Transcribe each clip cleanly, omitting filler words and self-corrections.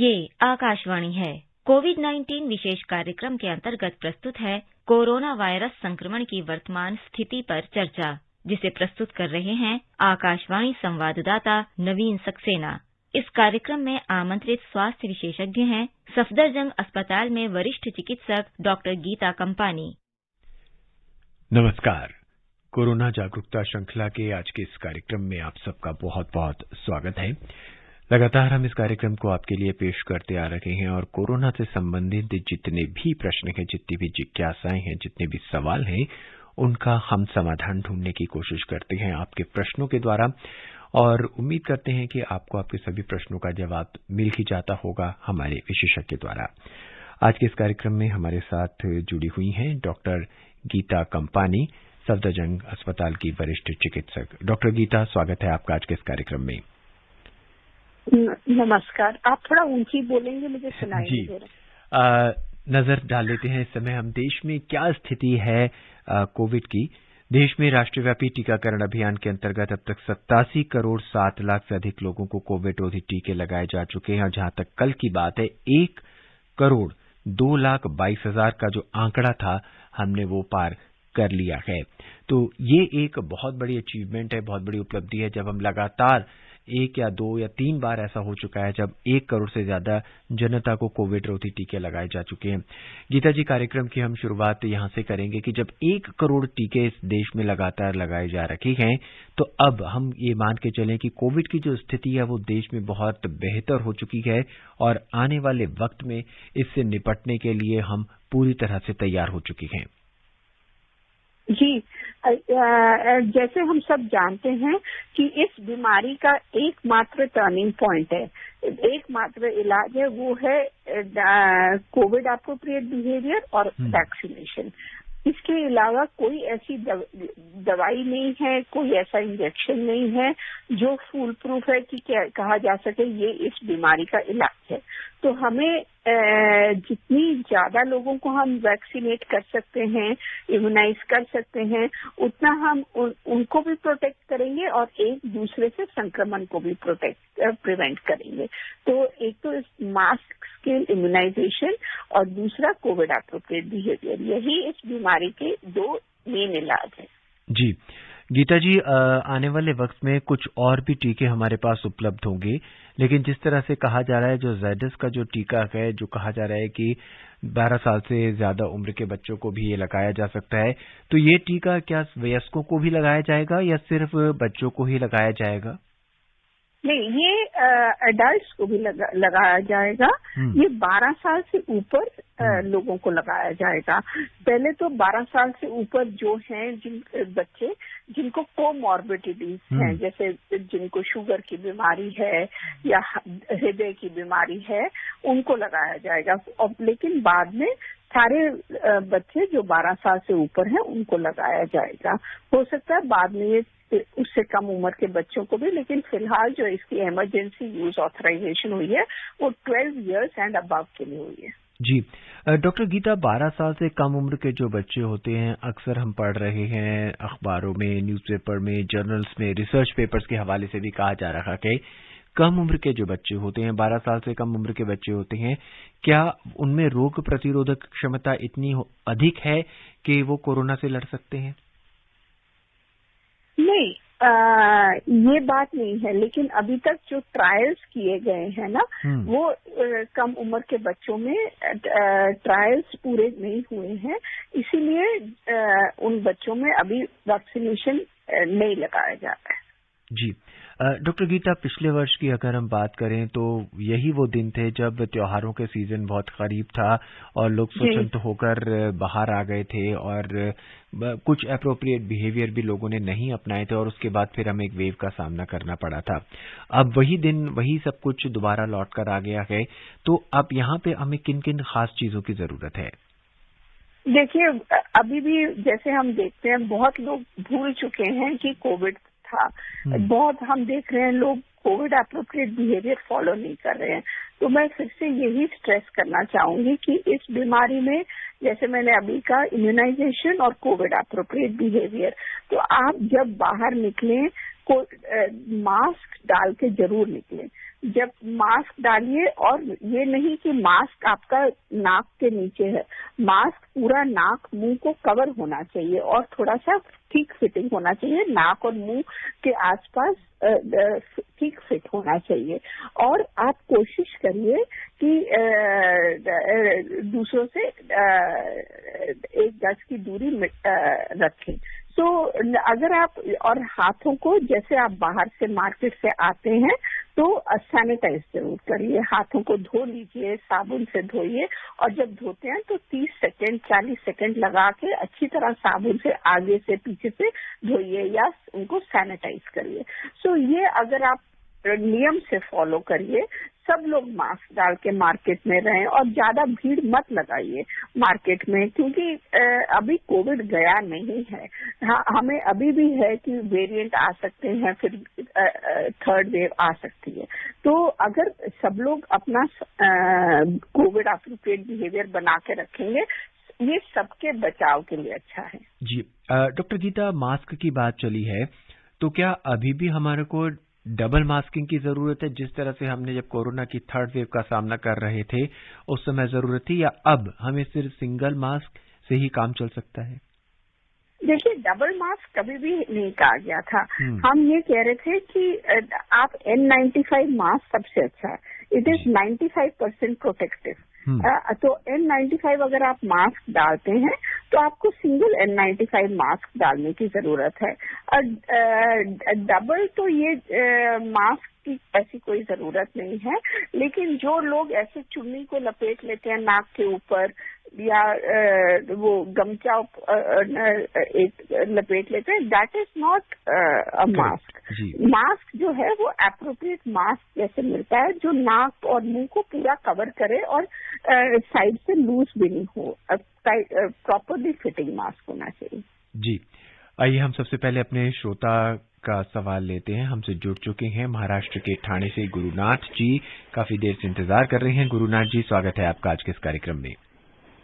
ये आकाशवाणी है। कोविड-19 विशेष कार्यक्रम के अंतर्गत प्रस्तुत है कोरोना वायरस संक्रमण की वर्तमान स्थिति पर चर्चा, जिसे प्रस्तुत कर रहे हैं आकाशवाणी संवाददाता नवीन सक्सेना। इस कार्यक्रम में आमंत्रित स्वास्थ्य विशेषज्ञ हैं सफदरजंग अस्पताल में वरिष्ठ चिकित्सक डॉक्टर गीता कंपानी। नमस्कार। कोरोना जागरूकता श्रृंखला के आज के इस कार्यक्रम में आप सबका बहुत बहुत स्वागत है। लगातार हम इस कार्यक्रम को आपके लिए पेश करते आ रहे हैं और कोरोना से संबंधित जितने भी प्रश्न हैं, जितनी भी जिज्ञासाएं हैं, जितने भी सवाल हैं, उनका हम समाधान ढूंढने की कोशिश करते हैं आपके प्रश्नों के द्वारा और उम्मीद करते हैं कि आपको आपके सभी प्रश्नों का जवाब मिल ही जाता होगा हमारे विशेषज्ञ द्वारा। आज के इस कार्यक्रम में हमारे साथ जुड़ी हुई हैं डॉक्टर गीता कंपानी, सफदरजंग अस्पताल की वरिष्ठ चिकित्सक। डॉक्टर गीता, स्वागत है आपका आज के इस कार्यक्रम में। नमस्कार। आप थोड़ा ऊंची बोलेंगे, मुझे सुनाई नहीं दे रहा। नजर डाल लेते हैं इस समय हम देश में क्या स्थिति है कोविड की। देश में राष्ट्रव्यापी टीकाकरण अभियान के अंतर्गत अब तक 87 करोड़ 7 लाख से अधिक लोगों को कोविड रोधी टीके लगाए जा चुके हैं और जहां तक कल की बात है 1 करोड़ 2 लाख 22 हजार का जो आंकड़ा था, हमने वो पार कर लिया है। तो ये एक बहुत बड़ी अचीवमेंट है, बहुत बड़ी उपलब्धि है जब हम लगातार 1 या 2 या 3 बार ऐसा हो चुका है जब 1 करोड़ से ज्यादा जनता को कोविड रोधी टीके लगाए जा चुके हैं। गीता जी, कार्यक्रम की हम शुरुआत यहां से करेंगे कि जब 1 करोड़ टीके इस देश में लगातार लगाए जा रखे हैं, तो अब हम ये मान के चलें कि कोविड की जो स्थिति है वो देश में बहुत बेहतर हो चुकी है और आने वाले वक्त में इससे निपटने के लिए हम पूरी तरह से तैयार हो चुके हैं। जी, जैसे हम सब जानते हैं कि इस बीमारी का एकमात्र टर्निंग पॉइंट है, एकमात्र इलाज है, वो है कोविड एप्रोप्रिएट बिहेवियर और वैक्सीनेशन। इसके अलावा कोई ऐसी दवाई नहीं है, कोई ऐसा इंजेक्शन नहीं है जो फुल प्रूफ है कि कहा जा सके ये इस बीमारी का इलाज है। तो हमें जितनी ज्यादा लोगों को हम वैक्सीनेट कर सकते हैं, इम्यूनाइज कर सकते हैं, उतना हम उनको भी प्रोटेक्ट करेंगे और एक दूसरे से संक्रमण को भी प्रिवेंट करेंगे। तो एक तो इस मास्क स्केल इम्यूनाइजेशन और दूसरा कोविड एप्रोप्रिएट बिहेवियर, यही इस बीमारी के 2 मेन इलाज हैं। जी गीता जी, आने वाले वक्त में कुछ और भी टीके हमारे पास उपलब्ध होंगे, लेकिन जिस तरह से कहा जा रहा है जो ज़ायडस का जो टीका है, जो कहा जा रहा है कि 12 साल से ज्यादा उम्र के बच्चों को भी ये लगाया जा सकता है, तो ये टीका क्या वयस्कों को भी लगाया जाएगा या सिर्फ बच्चों को ही लगाया जाएगा? नहीं, ये एडल्ट्स को भी लगाया जाएगा। ये 12 साल से ऊपर लोगों को लगाया जाएगा। पहले तो 12 साल से ऊपर जो हैं बच्चे जिनको कोमॉर्बिडिटीज हैं, जैसे जिनको शुगर की बीमारी है या हृदय की बीमारी है, उनको लगाया जाएगा। और लेकिन बाद में सारे बच्चे जो 12 साल से ऊपर हैं उनको लगाया जाएगा। हो सकता है बाद में ये उससे कम उम्र के बच्चों को भी, लेकिन फिलहाल जो इसकी इमरजेंसी यूज ऑथराइजेशन हुई है वो 12 इयर्स एंड अबव के लिए हुई है। जी डॉक्टर गीता, 12 साल से कम उम्र के जो बच्चे होते हैं, अक्सर हम पढ़ रहे हैं अखबारों में, न्यूज़पेपर में, जर्नल्स में, रिसर्च पेपर्स के हवाले से भी कहा जा रहा है कि कम उम्र के जो बच्चे होते हैं, 12 साल से कम उम्र के बच्चे होते हैं, क्या उनमें रोग प्रतिरोधक क्षमता इतनी अधिक है कि वो कोरोना से लड़ सकते हैं? नहीं, ये बात नहीं है, लेकिन अभी तक जो ट्रायल्स किए गए हैं ना, वो कम उम्र के बच्चों में ट्रायल्स पूरे नहीं हुए हैं, इसीलिए उन बच्चों में अभी वैक्सीनेशन नहीं लगाया जाता है। जी डॉक्टर गीता, पिछले वर्ष की अगर हम बात करें तो यही वो दिन थे जब त्योहारों के सीजन बहुत करीब था और लोग स्वतंत्र होकर बाहर आ गए थे और कुछ एप्रोप्रिएट बिहेवियर भी लोगों ने नहीं अपनाए थे और उसके बाद फिर हमें एक वेव का सामना करना पड़ा था। अब वही दिन, वही सब कुछ दोबारा लौट कर आ गया है, तो अब यहाँ पे हमें किन किन खास चीजों की जरूरत है? देखिए, अभी भी जैसे हम देखते हैं बहुत लोग भूल चुके हैं कि कोविड था। बहुत हम देख रहे हैं लोग कोविड एप्रोप्रिएट बिहेवियर फॉलो नहीं कर रहे हैं। तो मैं फिर से यही स्ट्रेस करना चाहूंगी कि इस बीमारी में, जैसे मैंने अभी कहा, इम्यूनाइजेशन और कोविड एप्रोप्रिएट बिहेवियर, तो आप जब बाहर निकलें मास्क डाल के जरूर निकलें। जब मास्क डालिए, और ये नहीं कि मास्क आपका नाक के नीचे है, मास्क पूरा नाक मुंह को कवर होना चाहिए और थोड़ा सा ठीक फिटिंग होना चाहिए, नाक और मुंह के आसपास ठीक फिट होना चाहिए। और आप कोशिश करिए कि दूसरों से 1 गज की दूरी रखें। तो अगर आप, और हाथों को, जैसे आप बाहर से मार्केट से आते हैं तो सैनिटाइज जरूर करिए, हाथों को धो लीजिए, साबुन से धोइए, और जब धोते हैं तो 30 सेकेंड 40 सेकेंड लगा के अच्छी तरह साबुन से आगे से पीछे से धोइए या उनको सैनिटाइज करिए। सो ये अगर आप नियम से फॉलो करिए, सब लोग मास्क डाल के मार्केट में रहें और ज्यादा भीड़ मत लगाइए मार्केट में, क्योंकि अभी कोविड गया नहीं है। हाँ, हमें अभी भी है कि वेरिएंट आ सकते हैं, फिर 3rd वेव आ सकती है। तो अगर सब लोग अपना कोविड एप्रोप्रिएट बिहेवियर बना के रखेंगे, ये सबके बचाव के लिए अच्छा है। जी डॉक्टर गीता, मास्क की बात चली है, तो क्या अभी भी हमारे को डबल मास्किंग की जरूरत है? जिस तरह से हमने जब कोरोना की 3rd वेव का सामना कर रहे थे उस समय जरूरत थी, या अब हमें सिर्फ सिंगल मास्क से ही काम चल सकता है? देखिए, डबल मास्क कभी भी नहीं कहा गया था। हम ये कह रहे थे कि आप N95 मास्क सबसे अच्छा है, इट इज 95% प्रोटेक्टिव। तो N95 अगर आप मास्क डालते हैं तो आपको सिंगल N95 मास्क डालने की जरूरत है। डबल तो ये मास्क की ऐसी कोई जरूरत नहीं है, लेकिन जो लोग ऐसे चुन्नी को लपेट लेते हैं नाक के ऊपर, या वो गमछा एक लपेट लेते हैं, that is not a mask. Mask जो है वो एप्रोप्रिएट मास्क जैसे मिलता है, जो नाक और मुंह को पूरा कवर करे और साइड से लूज भी नहीं हो, प्रॉपरली फिटिंग मास्क होना चाहिए। जी, आइए हम सबसे पहले अपने श्रोता का सवाल लेते हैं। हमसे जुड़ चुके हैं महाराष्ट्र के ठाणे से गुरुनाथ जी, काफी देर से इंतजार कर रहे हैं। गुरुनाथ जी, स्वागत है आपका आज के इस कार्यक्रम में।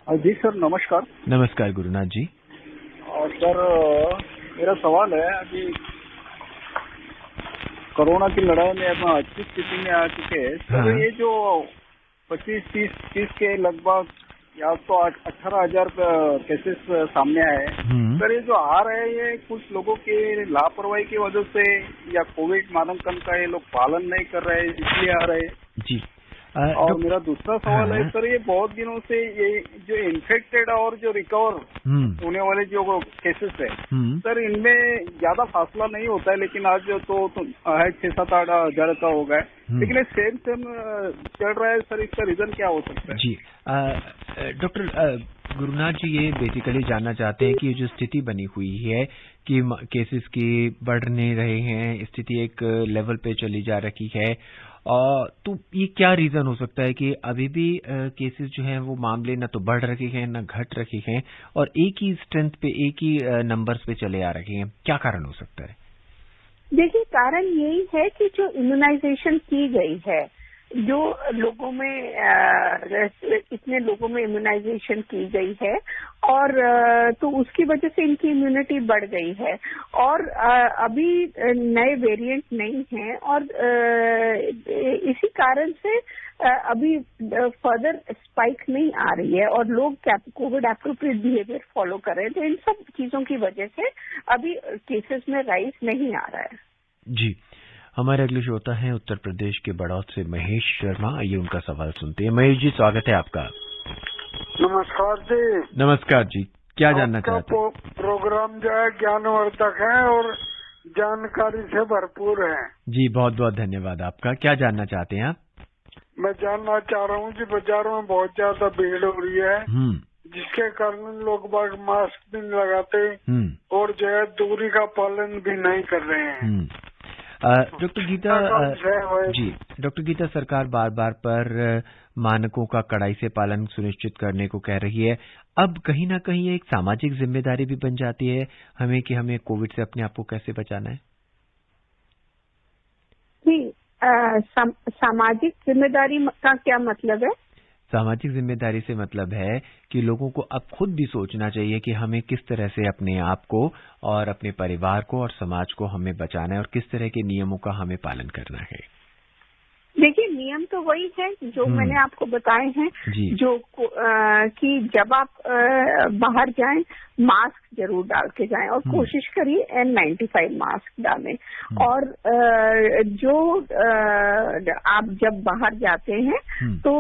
जी सर, नमस्कार। नमस्कार गुरुनाथ जी। सर, मेरा सवाल है, अभी कोरोना की लड़ाई में अब अच्छी स्थिति में आ चुके हैं सर। ये जो 25-30 के लगभग या तो 18,000 केसेस सामने आए सर, ये जो आ रहे हैं ये कुछ लोगों की लापरवाही की वजह से या कोविड मानकांक का ये लोग पालन नहीं कर रहे हैं, इसलिए आ रहे हैं जी। और मेरा दूसरा सवाल है सर, ये बहुत दिनों से ये जो इन्फेक्टेड और जो रिकवर होने वाले जो केसेस है सर, इनमें ज्यादा फासला नहीं होता है, लेकिन आज तो है 6-7-8 हजार का हो गया, लेकिन ये सेम चल रहा है सर, इसका रीजन क्या हो सकता है? जी डॉक्टर गुरुनाथ जी, ये बेसिकली जानना चाहते हैं कि ये जो स्थिति बनी हुई है कि केसेस की बढ़ नहीं रहे हैं, स्थिति एक लेवल पे चली जा रही है, तो ये क्या रीजन हो सकता है कि अभी भी केसेस जो हैं वो मामले न तो बढ़ रहे हैं न घट रहे हैं और एक ही स्ट्रेंथ पे, एक ही नंबर्स पे चले आ रहे हैं? क्या कारण हो सकता है? देखिए, कारण यही है कि जो इम्यूनाइजेशन की गई है, जो लोगों में इतने लोगों में इम्यूनाइजेशन की गई है, और तो उसकी वजह से इनकी इम्यूनिटी बढ़ गई है, और अभी नए वेरिएंट नहीं हैं, और इसी कारण से अभी फर्दर स्पाइक नहीं आ रही है और लोग कोविड एप्रोप्रिएट बिहेवियर फॉलो कर रहे हैं। तो इन सब चीजों की वजह से अभी केसेस में राइज नहीं आ रहा है। जी, हमारे अगले श्रोता हैं उत्तर प्रदेश के बड़ौद से महेश शर्मा। आइए उनका सवाल सुनते हैं। महेश जी, स्वागत है आपका। नमस्कार जी। नमस्कार जी, क्या जानना चाहते हैं? प्रोग्राम जो है ज्ञानवर्धक है और जानकारी से भरपूर है। जी, बहुत बहुत धन्यवाद आपका। क्या जानना चाहते हैं आप? मैं जानना चाह रहा हूँ जी, बाजारों में बहुत ज्यादा भीड़ हो रही है, जिसके कारण लोग बाग मास्क भी नहीं लगाते और जो है दूरी का पालन भी नहीं कर रहे हैं। डॉक्टर गीता जी, डॉक्टर गीता, सरकार बार बार पर मानकों का कड़ाई से पालन सुनिश्चित करने को कह रही है। अब कहीं ना कहीं एक सामाजिक जिम्मेदारी भी बन जाती है हमें कि हमें कोविड से अपने आप को कैसे बचाना है। जी, सामाजिक जिम्मेदारी का क्या मतलब है? सामाजिक जिम्मेदारी से मतलब है कि लोगों को अब खुद भी सोचना चाहिए कि हमें किस तरह से अपने आप को और अपने परिवार को और समाज को हमें बचाना है और किस तरह के नियमों का हमें पालन करना है। देखिए, नियम तो वही है जो मैंने आपको बताए हैं, जो कि जब आप बाहर जाएं मास्क जरूर डाल के जाएं और कोशिश करिए N95 मास्क डालें। और जो आप जब बाहर जाते हैं तो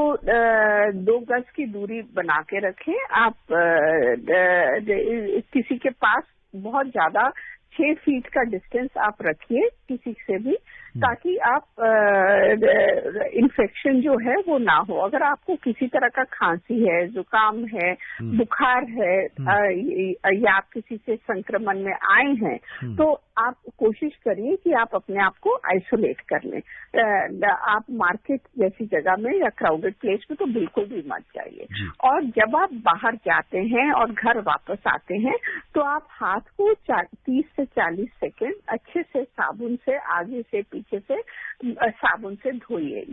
2 गज की दूरी बना के रखें। आप किसी के पास बहुत ज्यादा 6 फीट का डिस्टेंस आप रखिए किसी से भी, ताकि आप इन्फेक्शन जो है वो ना हो। अगर आपको किसी तरह का खांसी है, जुकाम है, बुखार है या आप किसी से संक्रमण में आए हैं तो आप कोशिश करिए कि आप अपने आप को आइसोलेट कर लें। आप मार्केट जैसी जगह में या क्राउडेड प्लेस में तो बिल्कुल भी मत जाइए। और जब आप बाहर जाते हैं और घर वापस आते हैं तो आप हाथ को 30 से 40 सेकेंड अच्छे से साबुन से आगे से पीछे से साबुन से धोइए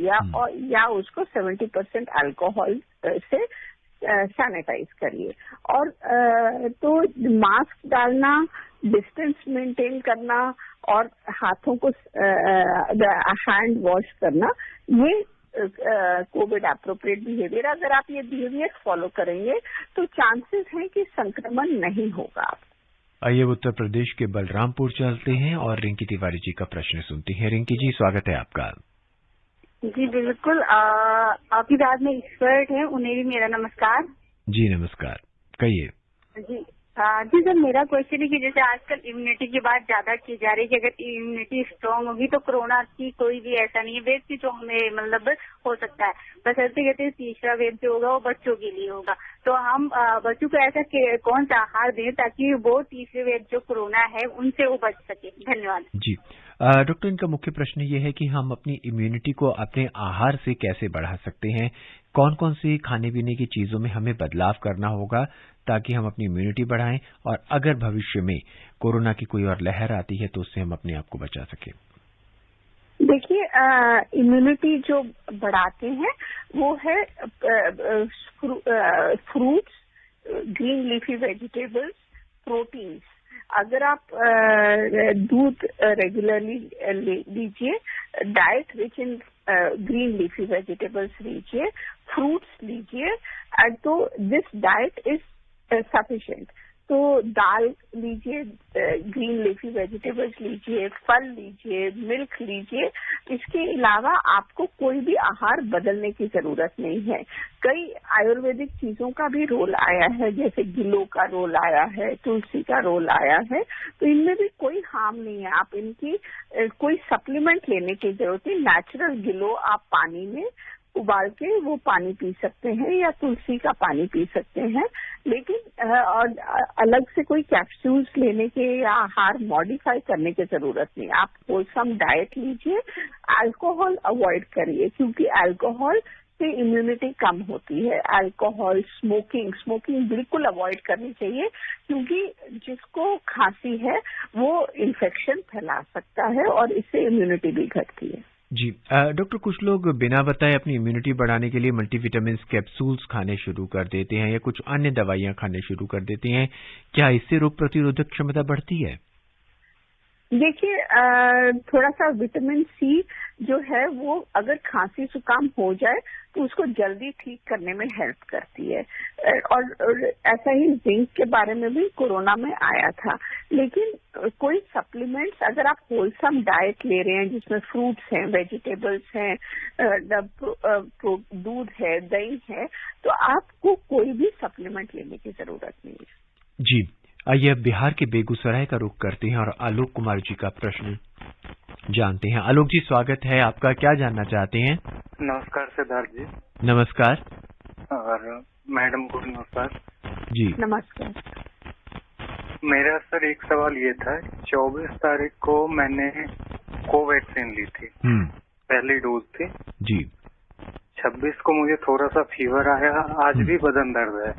या उसको 70% अल्कोहल से सैनिटाइज करिए। और तो मास्क डालना, डिस्टेंस मेंटेन करना और हाथों को हैंड वॉश करना, ये कोविड एप्रोप्रिएट बिहेवियर, अगर आप ये बिहेवियर फॉलो करेंगे तो चांसेस हैं कि संक्रमण नहीं होगा। आइए उत्तर प्रदेश के बलरामपुर चलते हैं और रिंकी तिवारी जी का प्रश्न सुनते हैं। रिंकी जी, स्वागत है आपका। जी बिल्कुल, आपकी बात में एक्सपर्ट हैं, उन्हें भी मेरा नमस्कार। जी नमस्कार, कहिए। जी सर, मेरा क्वेश्चन है कि जैसे आजकल इम्यूनिटी की बात ज्यादा की जा रही है कि अगर इम्यूनिटी स्ट्रांग होगी तो कोरोना की कोई भी ऐसा नहीं है वेव की जो हमें मतलब हो सकता है, बस ऐसे कहते हैं तीसरा वेव जो होगा वो बच्चों के लिए होगा। तो हम बच्चों को ऐसा कौन सा आहार दें ताकि वो तीसरे वेव जो कोरोना है उनसे वो बच सके? धन्यवाद। जी डॉक्टर, इनका मुख्य प्रश्न ये है कि हम अपनी इम्यूनिटी को अपने आहार से कैसे बढ़ा सकते हैं, कौन कौन सी खाने पीने की चीजों में हमें बदलाव करना होगा ताकि हम अपनी इम्यूनिटी बढ़ाएं और अगर भविष्य में कोरोना की कोई और लहर आती है तो उससे हम अपने आप को बचा सकें। देखिए, इम्यूनिटी जो बढ़ाते हैं वो है fruits, green leafy vegetables, proteins. अगर आप दूध रेगुलरली लीजिए, diet rich in green leafy vegetables लीजिए, फ्रूट्स लीजिए, तो दिस डाइट इज सफिशिएंट। तो दाल लीजिए, ग्रीन लीफी वेजिटेबल्स लीजिए, फल लीजिए, मिल्क लीजिए। इसके अलावा आपको कोई भी आहार बदलने की जरूरत नहीं है। कई आयुर्वेदिक चीजों का भी रोल आया है, जैसे गिलो का रोल आया है, तुलसी का रोल आया है, तो इनमें भी कोई हार्म नहीं है। आप इनकी कोई सप्लीमेंट लेने की जरूरत नहीं। नेचुरल गिलो आप पानी में उबाल के वो पानी पी सकते हैं या तुलसी का पानी पी सकते हैं, लेकिन और अलग से कोई कैप्सूल्स लेने के या आहार मॉडिफाई करने की जरूरत नहीं। आप होलसम डाइट लीजिए, अल्कोहल अवॉइड करिए क्योंकि अल्कोहल से इम्यूनिटी कम होती है। अल्कोहल, स्मोकिंग बिल्कुल अवॉइड करनी चाहिए क्योंकि जिसको खांसी है वो इन्फेक्शन फैला सकता है और इससे इम्यूनिटी भी घटती है। जी डॉक्टर, कुछ लोग बिना बताए अपनी इम्यूनिटी बढ़ाने के लिए मल्टीविटामिन कैप्सूल्स खाने शुरू कर देते हैं या कुछ अन्य दवाइयां खाने शुरू कर देते हैं। क्या इससे रोग प्रतिरोधक क्षमता बढ़ती है? देखिए, थोड़ा सा विटामिन सी जो है वो अगर खांसी जुकाम हो जाए तो उसको जल्दी ठीक करने में हेल्प करती है। और ऐसा ही जिंक के बारे में भी कोरोना में आया था। लेकिन कोई सप्लीमेंट्स अगर आप होलसम डाइट ले रहे हैं जिसमें फ्रूट्स हैं, वेजिटेबल्स हैं, दूध है, दही है, तो आपको कोई भी सप्लीमेंट लेने की जरूरत नहीं है। जी, आइए अब बिहार के बेगूसराय का रुख करते हैं और आलोक कुमार जी का प्रश्न जानते हैं। आलोक जी, स्वागत है आपका, क्या जानना चाहते हैं? नमस्कार सिद्धार्थ जी। नमस्कार। और मैडम को नमस्कार जी। नमस्कार। मेरा सर एक सवाल ये था, 24 तारीख को मैंने कोवैक्सीन ली थी, पहली डोज थी जी। 26 को मुझे थोड़ा सा फीवर आया, आज भी बदन दर्द है।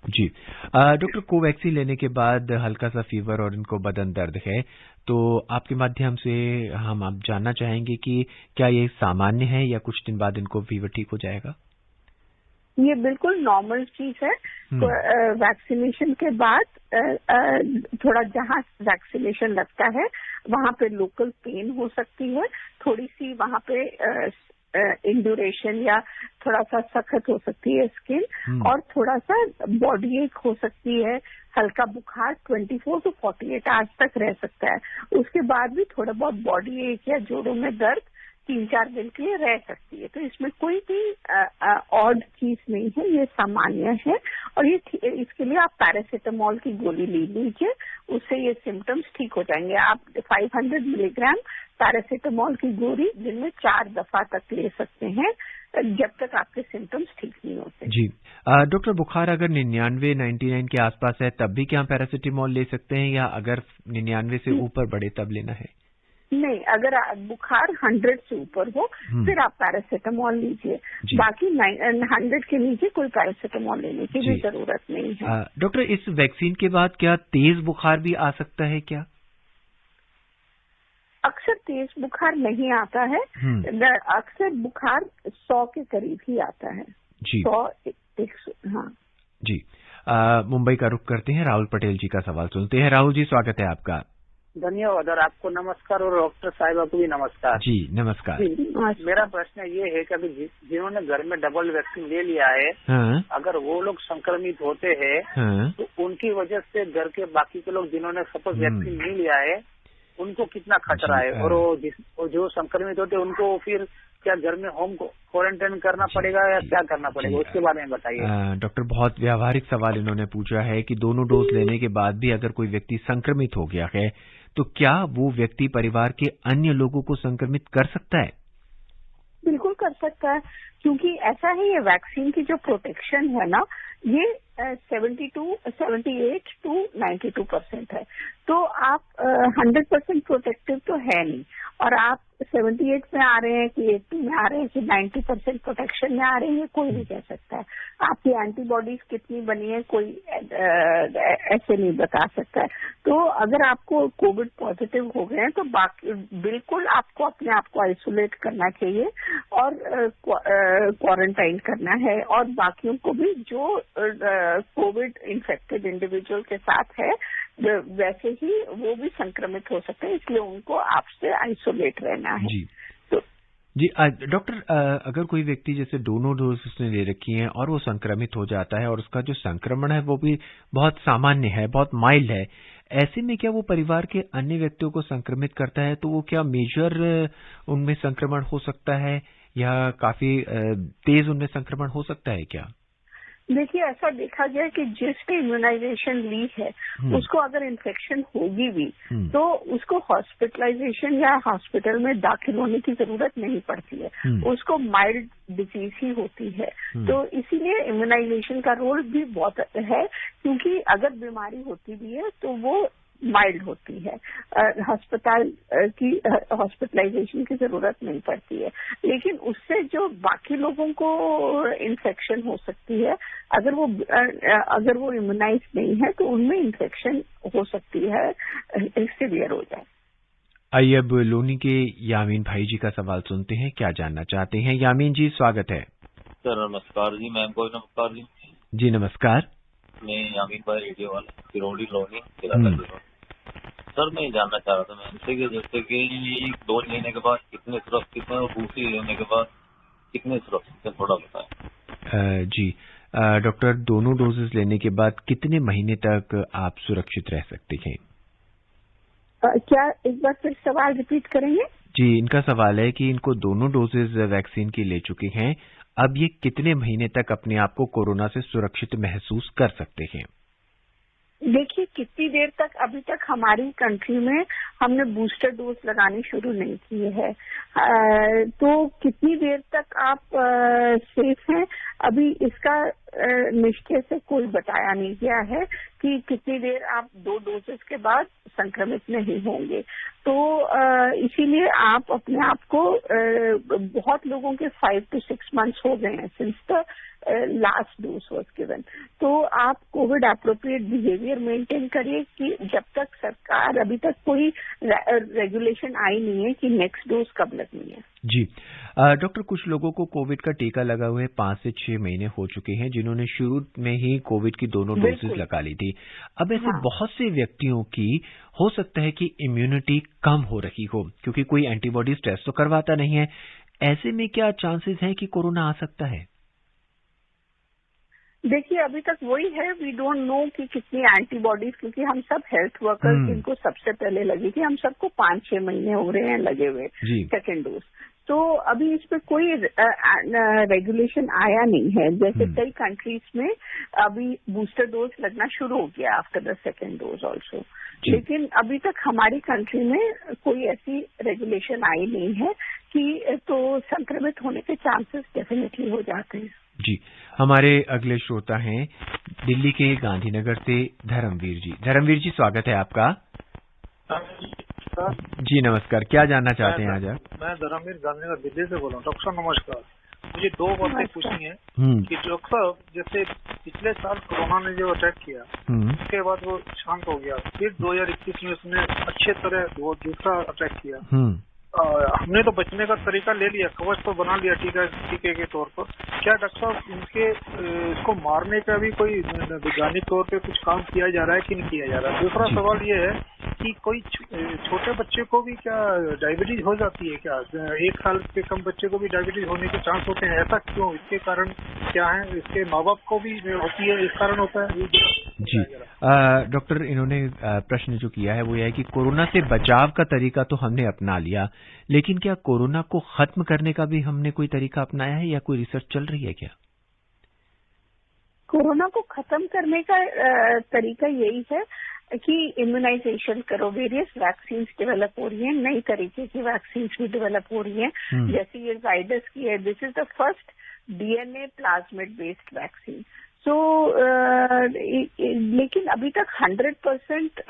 जी, डॉक्टर, कोवैक्सीन लेने के बाद हल्का सा फीवर और इनको बदन दर्द है, तो आपके माध्यम से हम आप जानना चाहेंगे कि क्या ये सामान्य है या कुछ दिन बाद इनको फीवर ठीक हो जाएगा? ये बिल्कुल नॉर्मल चीज है। वैक्सीनेशन के बाद थोड़ा जहाँ वैक्सीनेशन लगता है वहाँ पे लोकल पेन हो सकती है, थोड़ी सी वहाँ पे इंड्यूरेशन या थोड़ा सा सख्त हो सकती है स्किन, और थोड़ा सा बॉडी एक हो सकती है, हल्का बुखार 24 to 48 आवर्स तक रह सकता है। उसके बाद भी थोड़ा बहुत बॉडी एक या जोड़ों में दर्द 3-4 दिन के लिए रह सकती है। तो इसमें कोई भी ऑड चीज नहीं है, ये सामान्य है। और ये इसके लिए आप पैरासीटामोल की गोली ले लीजिए, उससे ये सिम्टम्स ठीक हो जाएंगे। आप 500 मिलीग्राम पैरासीटामोल की गोली दिन में 4 दफा तक ले सकते हैं, जब तक आपके सिम्टम्स ठीक नहीं होते। जी डॉक्टर, बुखार अगर 99 के आसपास है तब भी क्या पैरासीटामोल ले सकते हैं, या अगर 99 से ऊपर बढ़े तब लेना है? नहीं, अगर बुखार 100 से ऊपर हो फिर आप पैरासीटामोल लीजिए, बाकी 100 के नीचे कोई पैरासीटामोल लेने की भी जरूरत नहीं है। डॉक्टर, इस वैक्सीन के बाद क्या तेज बुखार भी आ सकता है क्या? अक्सर तेज बुखार नहीं आता है, अक्सर बुखार 100 के करीब ही आता है। जी 100-100। हाँ जी। मुंबई का रुख करते हैं, राहुल पटेल जी का सवाल सुनते हैं। राहुल जी, स्वागत है आपका। धन्यवाद, और आपको नमस्कार और डॉक्टर साहिबा को भी नमस्कार। जी नमस्कार। मेरा प्रश्न ये है कि अभी जिन्होंने घर में डबल वैक्सीन ले लिया है, अगर वो लोग संक्रमित होते हैं तो उनकी वजह से घर के बाकी के लोग जिन्होंने सपोज वैक्सीन नहीं लिया है उनको कितना खतरा है, और जो संक्रमित होते हैं उनको फिर क्या घर में होम क्वारंटाइन करना पड़ेगा या क्या करना पड़ेगा, उसके बारे में बताइए। डॉक्टर, बहुत व्यावहारिक सवाल इन्होंने पूछा है कि दोनों डोज लेने के बाद भी अगर कोई व्यक्ति संक्रमित हो गया है तो क्या वो व्यक्ति परिवार के अन्य लोगों को संक्रमित कर सकता है? बिल्कुल कर सकता है, क्योंकि ऐसा है, ये वैक्सीन की जो प्रोटेक्शन है ना, ये 78 to 92% है। तो आप 100% प्रोटेक्टिव तो है नहीं, और आप 78 में आ रहे हैं कि 80 में आ रहे हैं कि 90% प्रोटेक्शन में आ रहे हैं, कोई भी कह सकता है। आपकी एंटीबॉडीज कितनी बनी है कोई ऐसे नहीं बता सकता है। तो अगर आपको कोविड पॉजिटिव हो गए हैं तो बाकी बिल्कुल आपको अपने आप को आइसोलेट करना चाहिए और क्वारंटाइन करना है, और बाकियों को भी जो कोविड इन्फेक्टेड इंडिविजुअल के साथ है वैसे ही वो भी संक्रमित हो सकते हैं, इसलिए उनको आपसे आइसोलेट रहना है। जी डॉक्टर, अगर कोई व्यक्ति जैसे दोनों डोज उसने ले रखी हैं और वो संक्रमित हो जाता है और उसका जो संक्रमण है वो भी बहुत सामान्य है, बहुत माइल्ड है, ऐसे में क्या वो परिवार के अन्य व्यक्तियों को संक्रमित करता है? तो वो क्या मेजर उनमें संक्रमण हो सकता है या काफी तेज उनमें संक्रमण हो सकता है क्या? देखिए, ऐसा देखा गया कि जिसने इम्यूनाइजेशन ली है उसको अगर इन्फेक्शन होगी भी तो उसको हॉस्पिटलाइजेशन या हॉस्पिटल में दाखिल होने की जरूरत नहीं पड़ती है, उसको माइल्ड डिजीज ही होती है। तो इसीलिए इम्यूनाइजेशन का रोल भी बहुत है, क्योंकि अगर बीमारी होती भी है तो वो माइल्ड होती है, हॉस्पिटलाइजेशन की जरूरत नहीं पड़ती है। लेकिन उससे जो बाकी लोगों को इन्फेक्शन हो सकती है, अगर वो इम्यूनाइज नहीं है तो उनमें इन्फेक्शन हो सकती है, सीवियर हो जाए। आइए अब लोनी के यामीन भाई जी का सवाल सुनते हैं, क्या जानना चाहते हैं। यामीन जी, स्वागत है। सर नमस्कार जी, मैम को नमस्कार जी। जी नमस्कार। मैं यामीन भाई रेडियो वाला किरोड़ी लोनी। सर मैं जानना चाह रहा था मैं कि जैसे कि एक डोज लेने के बाद कितने सुरक्षित है और दूसरी लेने के बाद कितने सुरक्षित है, थोड़ा बताएं। जी डॉक्टर, दोनों डोजेस लेने के बाद कितने महीने तक आप सुरक्षित रह सकते हैं? क्या एक बार फिर सवाल रिपीट करेंगे? जी, इनका सवाल है कि इनको दोनों डोजेज वैक्सीन की ले चुके हैं, अब ये कितने महीने तक अपने आप को कोरोना से सुरक्षित महसूस कर सकते हैं? देखिए, कितनी देर तक, अभी तक हमारी कंट्री में हमने बूस्टर डोज लगानी शुरू नहीं की है, तो कितनी देर तक आप सेफ हैं, अभी इसका निश्चय से कोई बताया नहीं गया है कि कितनी देर आप 2 डोजेस के बाद संक्रमित नहीं होंगे। तो इसीलिए आप अपने आप को बहुत लोगों के 5 to 6 months हो गए हैं since the last dose was given. तो आप कोविड एप्रोप्रिएट बिहेवियर मेंटेन करिए कि जब तक सरकार, अभी तक कोई रेगुलेशन आई नहीं है कि नेक्स्ट डोज कब लगनी है। जी डॉक्टर, कुछ लोगों को कोविड का टीका लगा हुए 5 से 6 महीने हो चुके हैं, जिन्होंने शुरू में ही कोविड की दोनों डोजेज लगा ली थी। अब ऐसे बहुत से व्यक्तियों की हो सकता है कि इम्यूनिटी कम हो रही हो, क्योंकि कोई एंटीबॉडीज टेस्ट तो करवाता नहीं है। ऐसे में क्या चांसेस हैं कि कोरोना आ सकता है? देखिए, अभी तक वही है, वी डोंट नो कि कितनी एंटीबॉडीज, क्योंकि हम सब हेल्थ वर्कर्स जिनको सबसे पहले लगी थी, हम सबको 5-6 महीने हो रहे हैं लगे हुए सेकेंड डोज। तो अभी इस पे कोई रेगुलेशन आया नहीं है। जैसे कई कंट्रीज में अभी बूस्टर डोज लगना शुरू हो गया after the second dose also, लेकिन अभी तक हमारी कंट्री में कोई ऐसी रेगुलेशन आई नहीं है कि तो संक्रमित होने के चांसेस डेफिनेटली हो जाते हैं। जी, हमारे अगले श्रोता हैं दिल्ली के गांधीनगर से धर्मवीर जी। धर्मवीर जी, स्वागत है आपका। जी नमस्कार, क्या जानना चाहते हैं आज आप? मैं धर्मवीर गांधीनगर दिल्ली से बोल रहा हूँ। डॉक्टर साहब नमस्कार। मुझे 2 बातें पूछनी है कि डॉक्टर साहब, जैसे पिछले साल कोरोना ने जो अटैक किया उसके बाद वो शांत हो गया, फिर 2021 में उसने अच्छे तरह वो दूसरा अटैक किया। हमने तो बचने का तरीका ले लिया, कवच तो बना लिया टीके के तौर पर। क्या डॉक्टर साहब इसको मारने का भी कोई वैज्ञानिक तौर पे कुछ काम किया जा रहा है कि नहीं किया जा रहा है? दूसरा सवाल ये है कि कोई छोटे बच्चे को भी क्या डायबिटीज हो जाती है क्या? 1 साल के कम बच्चे को भी डायबिटीज होने के चांस होते हैं, ऐसा क्यों? इसके कारण क्या है? इसके माँ बाप को भी होती है, इस कारण होता है? जी डॉक्टर, इन्होंने प्रश्न जो किया है वो यह है कि कोरोना से बचाव का तरीका तो हमने अपना लिया, लेकिन क्या कोरोना को खत्म करने का भी हमने कोई तरीका अपनाया है या कोई रिसर्च चल रही है क्या? कोरोना को खत्म करने का तरीका यही है कि इम्यूनाइजेशन करो। वेरियस वैक्सीन डेवलप हो रही हैं, नई तरीके की वैक्सीन भी डेवलप हो रही हैं, जैसे ये जाइडस की है। This is the first DNA plasmid based vaccine. So लेकिन अभी तक 100%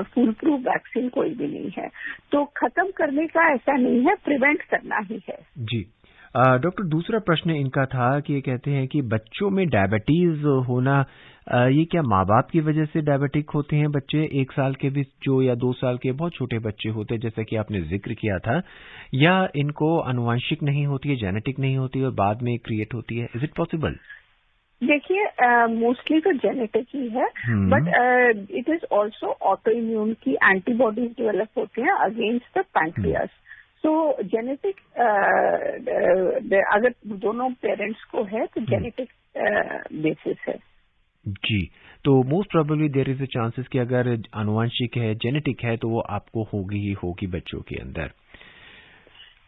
फुल प्रूफ वैक्सीन कोई भी नहीं है, तो खत्म करने का ऐसा नहीं है, प्रिवेंट करना ही है। जी डॉक्टर, दूसरा प्रश्न इनका था कि ये कहते हैं कि बच्चों में डायबिटीज होना, ये क्या माँ बाप की वजह से डायबिटिक होते हैं बच्चे 1 साल के भी जो या 2 साल के बहुत छोटे बच्चे होते हैं, जैसा कि आपने जिक्र किया था, या इनको आनुवंशिक नहीं होती है, जेनेटिक नहीं होती और बाद में क्रिएट होती है? Is it possible? देखिए, मोस्टली तो जेनेटिक ही है, but it is also auto immune की एंटीबॉडीज डेवलप होती हैं against the pancreas. So genetic अगर दोनों पेरेंट्स को है तो जेनेटिक बेसिस है। जी, तो most probably there is a chances कि अगर आनुवंशिक है, जेनेटिक है, तो वो आपको होगी ही होगी बच्चों के अंदर।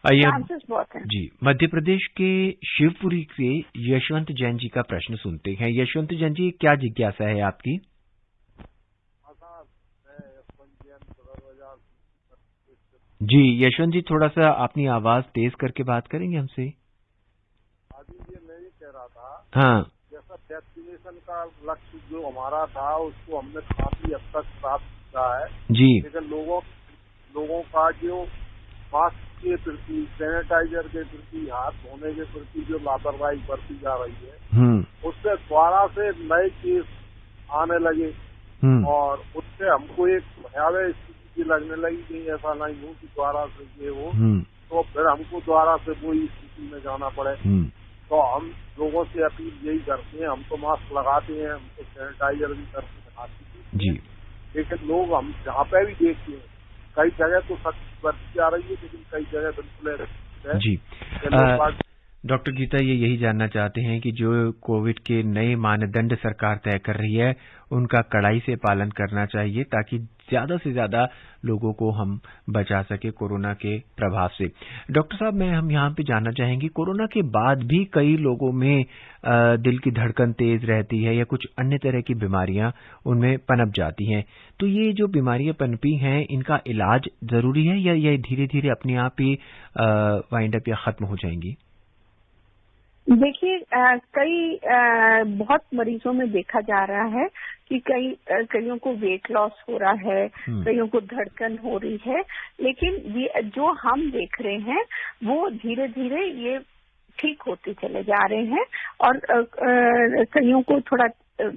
चांसेस बहुत हैं। जी, मध्य प्रदेश के शिवपुरी के यशवंत जैन जी का प्रश्न सुनते हैं। यशवंत जैन जी, क्या जिज्ञासा है आपकी? जी यशवंत जी, थोड़ा सा अपनी आवाज तेज करके बात करेंगे हमसे? ये मैं ये कह रहा था, हाँ, जैसा वैक्सीनेशन का लक्ष्य जो हमारा था उसको हमने काफी हद तक प्राप्त किया है जी, लेकिन लोगों का जो मास्क के प्रति, सैनिटाइजर के प्रति, हाथ धोने के प्रति जो लापरवाही बरती जा रही है, उससे दोबारा से नए केस आने लगे और उससे हमको एक भयावह स्थिति लगने लगी। नहीं, ऐसा नहीं हो कि द्वारा से ये हो तो फिर हमको द्वारा से वही स्थिति में जाना पड़े। तो हम लोगों से अपील यही करते हैं, हम तो मास्क लगाते हैं, हम तो सैनिटाइजर भी करते हैं, लेकिन लोग हम जहाँ पे भी देखते हैं कई जगह तो सख्ती बरती जा रही है, लेकिन कई जगह बिल्कुल जी। डॉक्टर गीता ये यही जानना चाहते हैं कि जो कोविड के नए मानदंड सरकार तय कर रही है उनका कड़ाई से पालन करना चाहिए ताकि ज्यादा से ज्यादा लोगों को हम बचा सके कोरोना के प्रभाव से। डॉक्टर साहब, हम यहाँ पे जानना चाहेंगे, कोरोना के बाद भी कई लोगों में दिल की धड़कन तेज रहती है या कुछ अन्य तरह की बीमारियां उनमें पनप जाती हैं, तो ये जो बीमारियां पनपी हैं इनका इलाज जरूरी है या ये धीरे धीरे अपने आप ही वाइंड अप या खत्म हो जाएंगी? देखिए, बहुत मरीजों में देखा जा रहा है कि कईयों को वेट लॉस हो रहा है, कईयों को धड़कन हो रही है, लेकिन जो हम देख रहे हैं वो धीरे धीरे ये ठीक होते चले जा रहे हैं और कईयों को थोड़ा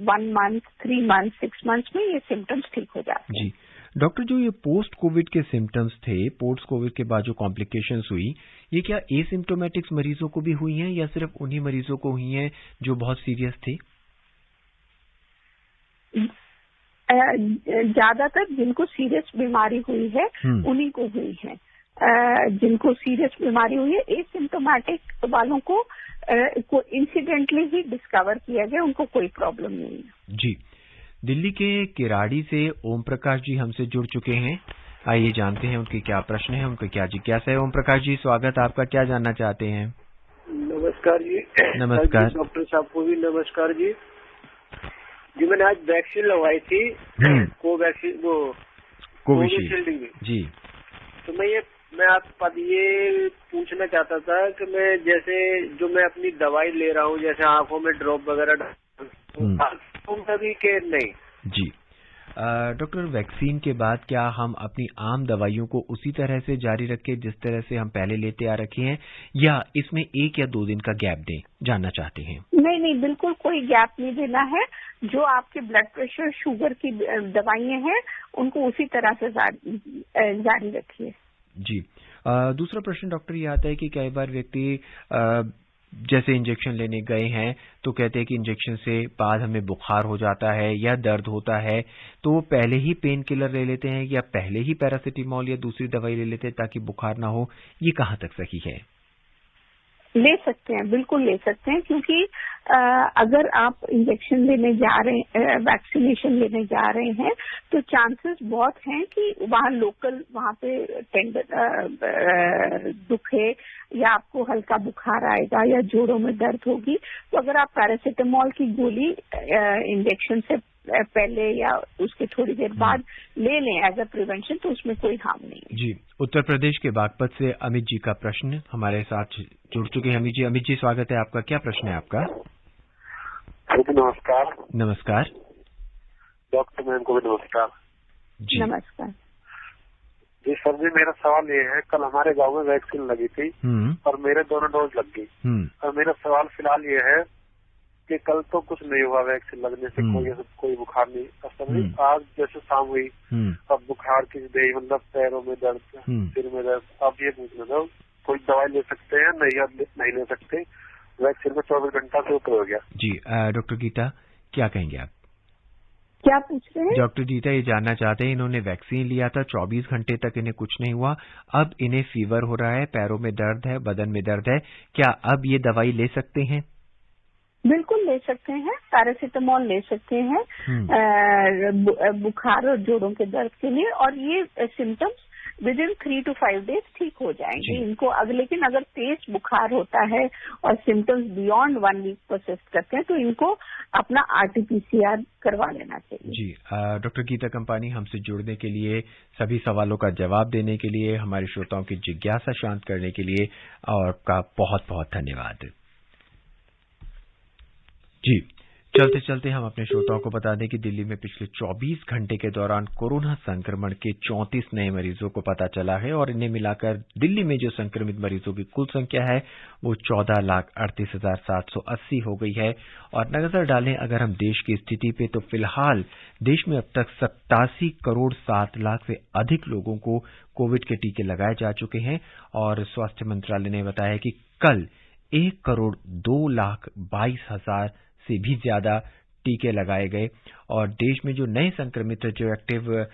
1 मंथ, 3 मंथ, 6 मंथ्स में ये सिम्टम्स ठीक हो जाते हैं। जी डॉक्टर, जो ये पोस्ट कोविड के सिम्टम्स थे, पोस्ट कोविड के बाद जो कॉम्प्लिकेशंस हुई, ये क्या एसिम्टोमेटिक्स मरीजों को भी हुई हैं या सिर्फ उन्हीं मरीजों को हुई हैं जो बहुत सीरियस थे? ज्यादातर जिनको सीरियस बीमारी हुई है उन्हीं को हुई है। जिनको सीरियस बीमारी हुई है, एसिम्टोमेटिक वालों को इंसिडेंटली ही डिस्कवर किया गया, उनको कोई प्रॉब्लम नहीं है। जी, दिल्ली के किराड़ी से ओम प्रकाश जी हमसे जुड़ चुके हैं। आइए जानते हैं उनके क्या प्रश्न है, उनका क्या जिज्ञासा है। ओम प्रकाश जी, स्वागत, आपका क्या जानना चाहते हैं? नमस्कार जी। नमस्कार डॉक्टर साहब को भी नमस्कार जी। जी मैंने आज वैक्सीन लगवाई थी, कोवैक्सीन, वो कोविशील्ड जी। तो मैं आप ये पूछना चाहता था कि मैं जैसे जो मैं अपनी दवाई ले रहा हूँ, जैसे आंखों में ड्रॉप वगैरह भी के नहीं। जी डॉक्टर, वैक्सीन के बाद क्या हम अपनी आम दवाइयों को उसी तरह से जारी रखें जिस तरह से हम पहले लेते आ रखे हैं, या इसमें 1 या 2 दिन का गैप दें, जानना चाहते हैं? नहीं, बिल्कुल कोई गैप नहीं देना है। जो आपके ब्लड प्रेशर, शुगर की दवाइयां हैं उनको उसी तरह से जारी रखिए। जी दूसरा प्रश्न डॉक्टर ये आता है कि कई बार व्यक्ति जैसे इंजेक्शन लेने गए हैं तो कहते हैं कि इंजेक्शन से बाद हमें बुखार हो जाता है या दर्द होता है, तो वो पहले ही पेन किलर ले लेते हैं या पहले ही पैरासिटामोल या दूसरी दवाई ले लेते हैं ताकि बुखार ना हो, ये कहाँ तक सही है? ले सकते हैं, बिल्कुल ले सकते हैं, क्योंकि अगर आप इंजेक्शन लेने जा रहे हैं, वैक्सीनेशन लेने जा रहे हैं, तो चांसेस बहुत हैं कि वहाँ पे टेंडर दुखे या आपको हल्का बुखार आएगा या जोड़ों में दर्द होगी। तो अगर आप पैरासिटामोल की गोली इंजेक्शन से पहले या उसके थोड़ी देर बाद ले लें एज अ प्रिवेंशन, तो उसमें कोई हार्म नहीं है। जी, उत्तर प्रदेश के बागपत से अमित जी का प्रश्न हमारे साथ जुड़ चुके हैं। अमित जी स्वागत है आपका, क्या प्रश्न है आपका? नमस्कार। नमस्कार डॉक्टर मैम को भी नमस्कार जी। नमस्कार जी सर जी, मेरा सवाल ये है, कल हमारे गांव में वैक्सीन लगी थी और मेरे दोनों डोज लग गई, और मेरा सवाल फिलहाल ये है कि कल तो कुछ नहीं हुआ वैक्सीन लगने से, कोई बुखार नहीं, असल में आज जैसे शाम हुई अब बुखार की दे, मतलब पैरों में दर्द, सिर में दर्द। अब ये पूछना था, कोई दवाई ले सकते हैं नहीं ले सकते? वैक्सीन में 24 घंटा से ऊपर हो गया। जी डॉक्टर गीता, क्या कहेंगे आप? क्या पूछ रहे हैं? डॉक्टर गीता ये जानना चाहते हैं, इन्होंने वैक्सीन लिया था, 24 घंटे तक इन्हें कुछ नहीं हुआ, अब इन्हें फीवर हो रहा है, पैरों में दर्द है, बदन में दर्द है, क्या अब ये दवाई ले सकते हैं? बिल्कुल ले सकते हैं, पैरासिटामोल ले सकते हैं बुखार और जोड़ों के दर्द के लिए, और ये symptoms with in 3 to 5 days ठीक हो जाएंगे इनको। लेकिन अगर तेज बुखार होता है और सिम्टम्स बियॉन्ड 1 week परसिस्ट करते हैं तो इनको अपना RT-PCR करवा लेना चाहिए। जी डॉक्टर गीता कंपानी, हमसे जुड़ने के लिए, सभी सवालों का जवाब देने के लिए, हमारे श्रोताओं की जिज्ञासा शांत करने के लिए, और आपका बहुत बहुत धन्यवाद। जी चलते चलते हम अपने श्रोताओं को बता दें कि दिल्ली में पिछले 24 घंटे के दौरान कोरोना संक्रमण के 34 नए मरीजों को पता चला है, और इन्हें मिलाकर दिल्ली में जो संक्रमित मरीजों की कुल संख्या है वो 14,38,780 हो गई है। और नजर डालें अगर हम देश की स्थिति पे, तो फिलहाल देश में अब तक 87 करोड़ 7 लाख से अधिक लोगों को कोविड के टीके लगाए जा चुके हैं, और स्वास्थ्य मंत्रालय ने बताया कि कल 1 करोड़ 2 लाख 22 हजार से भी ज्यादा टीके लगाए गए, और देश में जो नए संक्रमित, जो एक्टिव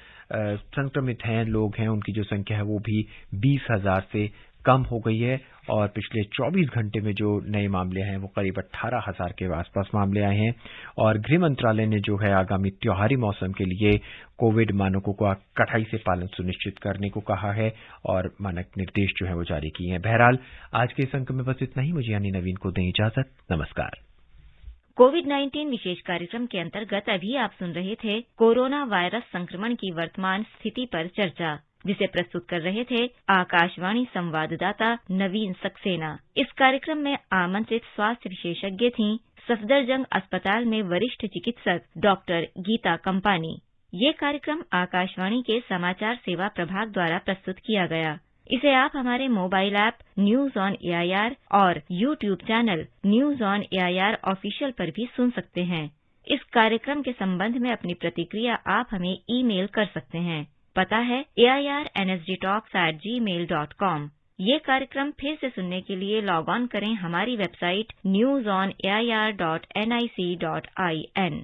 संक्रमित हैं लोग हैं, उनकी जो संख्या है वो भी 20,000 से कम हो गई है। और पिछले 24 घंटे में जो नए मामले हैं वो करीब 18,000 के आसपास मामले आए हैं। और गृह मंत्रालय ने जो है आगामी त्योहारी मौसम के लिए कोविड मानकों का कड़ाई से पालन सुनिश्चित करने को कहा है, और मानक निर्देश जो है वो जारी किए हैं। बहरहाल आज के इस अंक में बस इतना ही। मुझे यानी नवीन को दें इजाजत, नमस्कार। कोविड-19 विशेष कार्यक्रम के अंतर्गत अभी आप सुन रहे थे कोरोना वायरस संक्रमण की वर्तमान स्थिति पर चर्चा। जिसे प्रस्तुत कर रहे थे आकाशवाणी संवाददाता नवीन सक्सेना। इस कार्यक्रम में आमंत्रित स्वास्थ्य विशेषज्ञ थीं सफदरजंग अस्पताल में वरिष्ठ चिकित्सक डॉक्टर गीता कंपानी। ये कार्यक्रम आकाशवाणी के समाचार सेवा प्रभाग द्वारा प्रस्तुत किया गया। इसे आप हमारे mobile app news on AIR और YouTube channel news on AIR official पर भी सुन सकते हैं। इस कार्यक्रम के संबंध में अपनी प्रतिक्रिया आप हमें ईमेल कर सकते हैं। पता है airnsdtalks@gmail.com। ये कार्यक्रम फिर से सुनने के लिए लॉग ऑन करें हमारी वेबसाइट newsonair.nic.in।